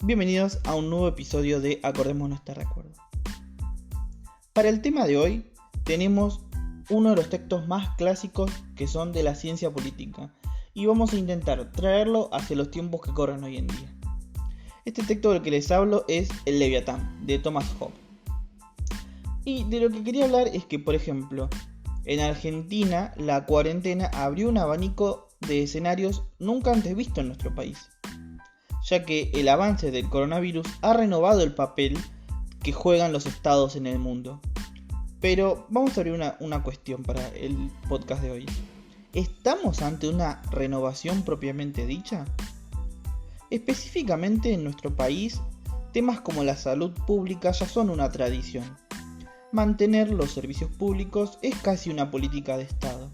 Bienvenidos a un nuevo episodio de Acordémonos este recuerdo. Para el tema de hoy tenemos uno de los textos más clásicos que son de la ciencia política y vamos a intentar traerlo hacia los tiempos que corren hoy en día. Este texto del que les hablo es El Leviatán, de Thomas Hobbes. Y de lo que quería hablar es que, por ejemplo, en Argentina la cuarentena abrió un abanico de escenarios nunca antes visto en nuestro país, ya que el avance del coronavirus ha renovado el papel que juegan los estados en el mundo. Pero vamos a abrir una cuestión para el podcast de hoy. ¿Estamos ante una renovación propiamente dicha? Específicamente en nuestro país, temas como la salud pública ya son una tradición. Mantener los servicios públicos es casi una política de Estado.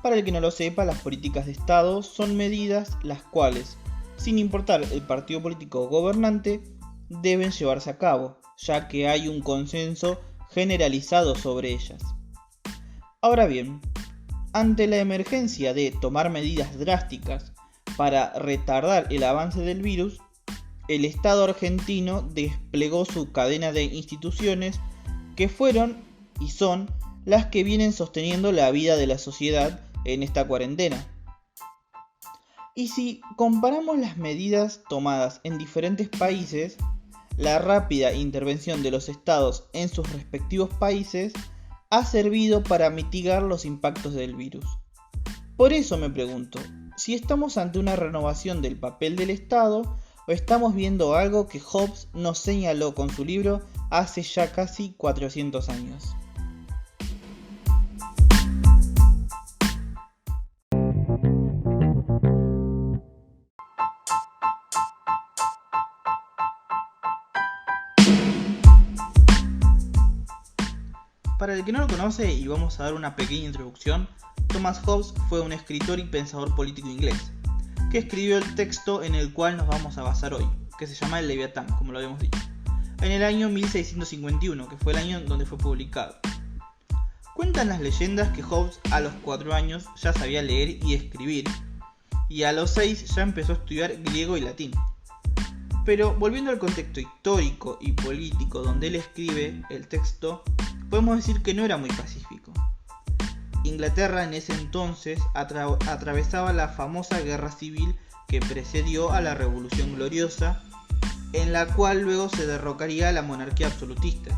Para el que no lo sepa, las políticas de Estado son medidas las cuales, sin importar el partido político gobernante, deben llevarse a cabo, ya que hay un consenso generalizado sobre ellas. Ahora bien, ante la emergencia de tomar medidas drásticas para retardar el avance del virus, el Estado argentino desplegó su cadena de instituciones que fueron y son las que vienen sosteniendo la vida de la sociedad en esta cuarentena. Y si comparamos las medidas tomadas en diferentes países, la rápida intervención de los estados en sus respectivos países ha servido para mitigar los impactos del virus. Por eso me pregunto, si estamos ante una renovación del papel del Estado o estamos viendo algo que Hobbes nos señaló con su libro hace ya casi 400 años. Para el que no lo conoce, y vamos a dar una pequeña introducción, Thomas Hobbes fue un escritor y pensador político inglés, que escribió el texto en el cual nos vamos a basar hoy, que se llama El Leviatán, como lo habíamos dicho, en el año 1651, que fue el año donde fue publicado. Cuentan las leyendas que Hobbes a los 4 años ya sabía leer y escribir, y a los 6 ya empezó a estudiar griego y latín. Pero volviendo al contexto histórico y político donde él escribe el texto, podemos decir que no era muy pacífico. Inglaterra en ese entonces atravesaba la famosa guerra civil que precedió a la Revolución Gloriosa, en la cual luego se derrocaría la monarquía absolutista.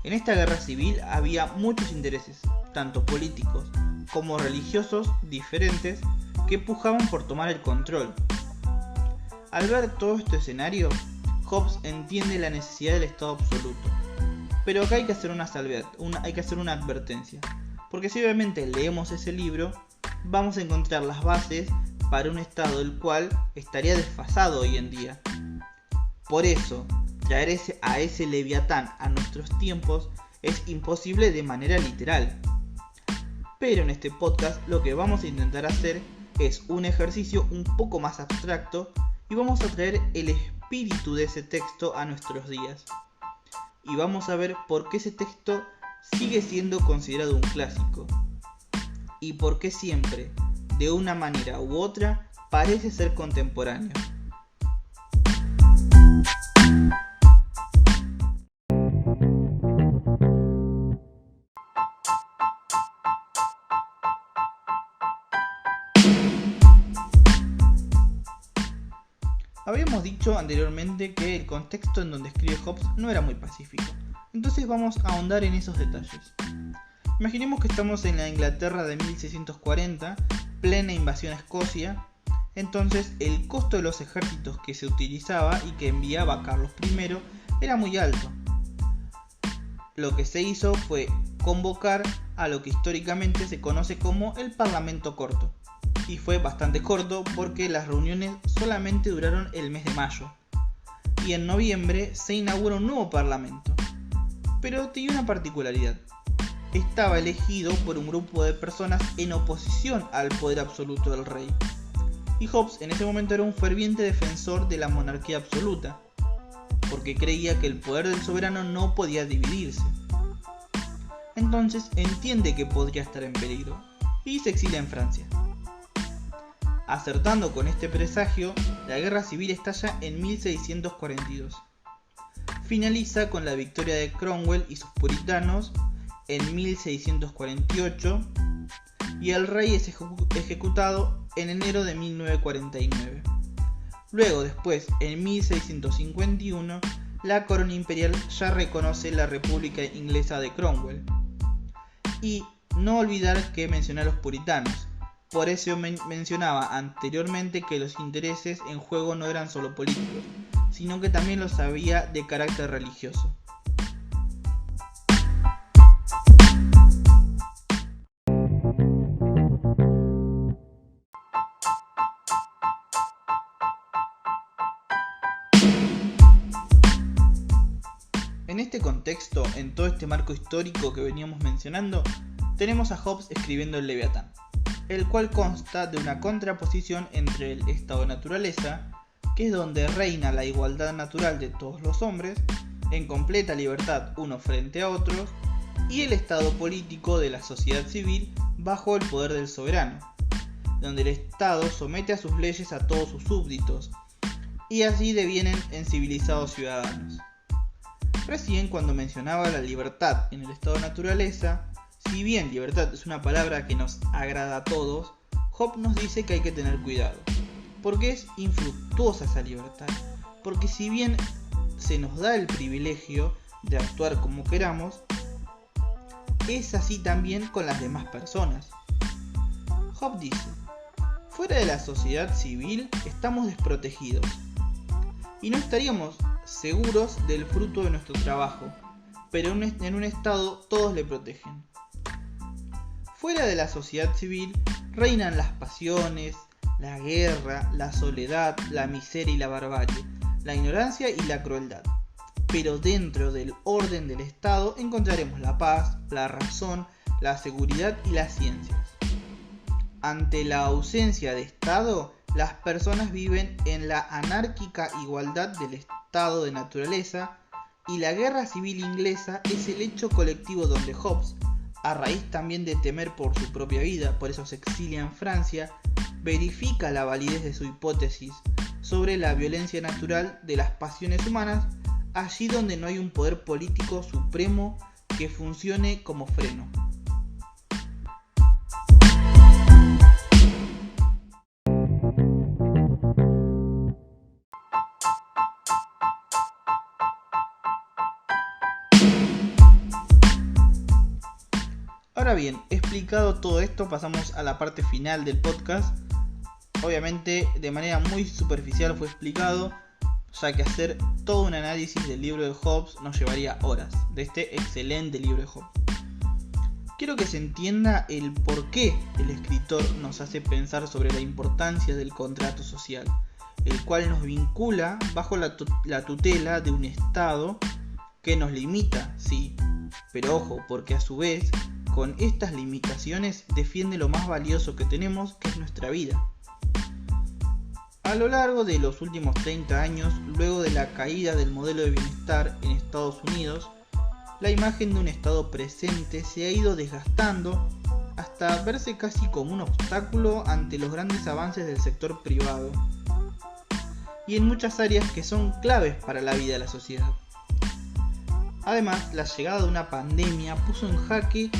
En esta guerra civil había muchos intereses, tanto políticos como religiosos diferentes, que pujaban por tomar el control. Al ver todo este escenario, Hobbes entiende la necesidad del Estado absoluto. Pero acá hay que hacer una salvedad, hay que hacer una advertencia. Porque si obviamente leemos ese libro, vamos a encontrar las bases para un Estado el cual estaría desfasado hoy en día. Por eso, traer a ese Leviatán a nuestros tiempos es imposible de manera literal. Pero en este podcast lo que vamos a intentar hacer es un ejercicio un poco más abstracto y vamos a traer el espíritu de ese texto a nuestros días. Y vamos a ver por qué ese texto sigue siendo considerado un clásico y por qué siempre, de una manera u otra, parece ser contemporáneo. Habíamos dicho anteriormente que el contexto en donde escribe Hobbes no era muy pacífico, entonces vamos a ahondar en esos detalles. Imaginemos que estamos en la Inglaterra de 1640, plena invasión a Escocia, entonces el costo de los ejércitos que se utilizaba y que enviaba Carlos I era muy alto. Lo que se hizo fue convocar a lo que históricamente se conoce como el Parlamento Corto. Y fue bastante corto porque las reuniones solamente duraron el mes de mayo. Y en noviembre se inauguró un nuevo parlamento. Pero tenía una particularidad. Estaba elegido por un grupo de personas en oposición al poder absoluto del rey. Y Hobbes en ese momento era un ferviente defensor de la monarquía absoluta, porque creía que el poder del soberano no podía dividirse. Entonces entiende que podría estar en peligro y se exilia en Francia. Acertando con este presagio, la guerra civil estalla en 1642. Finaliza con la victoria de Cromwell y sus puritanos en 1648 y el rey es ejecutado en enero de 1949. Luego, después, en 1651, la corona imperial ya reconoce la República Inglesa de Cromwell. Y no olvidar que mencioné a los puritanos. Por eso mencionaba anteriormente que los intereses en juego no eran solo políticos, sino que también los había de carácter religioso. En este contexto, en todo este marco histórico que veníamos mencionando, tenemos a Hobbes escribiendo el Leviatán, el cual consta de una contraposición entre el estado-naturaleza, que es donde reina la igualdad natural de todos los hombres, en completa libertad unos frente a otros, y el estado político de la sociedad civil bajo el poder del soberano, donde el Estado somete a sus leyes a todos sus súbditos, y así devienen en civilizados ciudadanos. Recién cuando mencionaba la libertad en el estado-naturaleza, si bien libertad es una palabra que nos agrada a todos, Hobbes nos dice que hay que tener cuidado, porque es infructuosa esa libertad, porque si bien se nos da el privilegio de actuar como queramos, es así también con las demás personas. Hobbes dice: fuera de la sociedad civil estamos desprotegidos y no estaríamos seguros del fruto de nuestro trabajo, pero en un estado todos le protegen. Fuera de la sociedad civil reinan las pasiones, la guerra, la soledad, la miseria y la barbarie, la ignorancia y la crueldad. Pero dentro del orden del Estado encontraremos la paz, la razón, la seguridad y las ciencias. Ante la ausencia de Estado, las personas viven en la anárquica igualdad del estado de naturaleza, y la guerra civil inglesa es el hecho colectivo donde Hobbes, a raíz también de temer por su propia vida, por eso se exilia en Francia, verifica la validez de su hipótesis sobre la violencia natural de las pasiones humanas, allí donde no hay un poder político supremo que funcione como freno. Ahora bien, explicado todo esto, pasamos a la parte final del podcast. Obviamente de manera muy superficial fue explicado, ya que hacer todo un análisis del libro de Hobbes nos llevaría horas, de este excelente libro de Hobbes. Quiero que se entienda el por qué el escritor nos hace pensar sobre la importancia del contrato social, el cual nos vincula bajo la tutela de un Estado que nos limita, sí, pero ojo, porque a su vez con estas limitaciones defiende lo más valioso que tenemos, que es nuestra vida. A lo largo de los últimos 30 años, luego de la caída del modelo de bienestar en Estados Unidos, la imagen de un Estado presente se ha ido desgastando hasta verse casi como un obstáculo ante los grandes avances del sector privado y en muchas áreas que son claves para la vida de la sociedad. Además, la llegada de una pandemia puso en jaque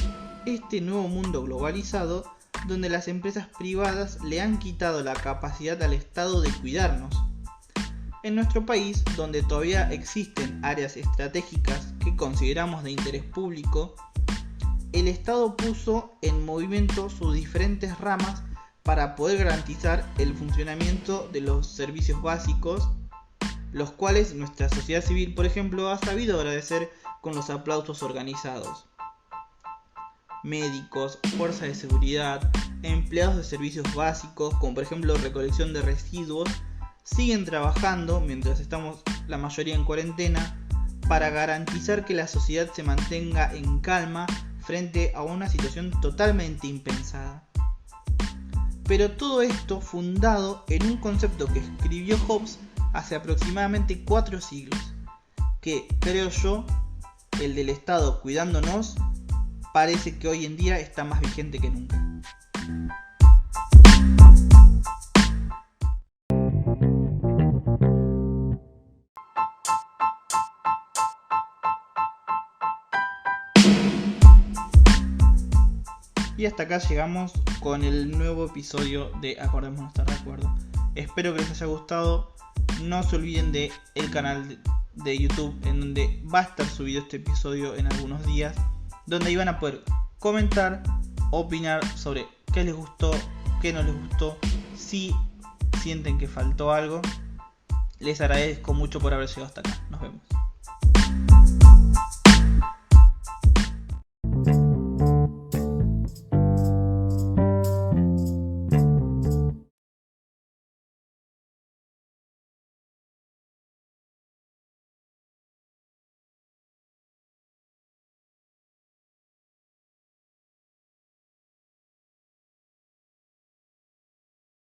este nuevo mundo globalizado donde las empresas privadas le han quitado la capacidad al Estado de cuidarnos. En nuestro país, donde todavía existen áreas estratégicas que consideramos de interés público, el Estado puso en movimiento sus diferentes ramas para poder garantizar el funcionamiento de los servicios básicos, los cuales nuestra sociedad civil, por ejemplo, ha sabido agradecer con los aplausos organizados. Médicos, fuerzas de seguridad, empleados de servicios básicos, como por ejemplo recolección de residuos, siguen trabajando mientras estamos la mayoría en cuarentena para garantizar que la sociedad se mantenga en calma frente a una situación totalmente impensada. Pero todo esto fundado en un concepto que escribió Hobbes hace aproximadamente 4 siglos, que creo yo, el del Estado cuidándonos, parece que hoy en día está más vigente que nunca. Y hasta acá llegamos con el nuevo episodio de Acordémonos estar de acuerdo. Espero que les haya gustado. No se olviden de el canal de YouTube, en donde va a estar subido este episodio en algunos días, donde iban a poder comentar, opinar sobre qué les gustó, qué no les gustó, si sienten que faltó algo. Les agradezco mucho por haber llegado hasta acá. Nos vemos.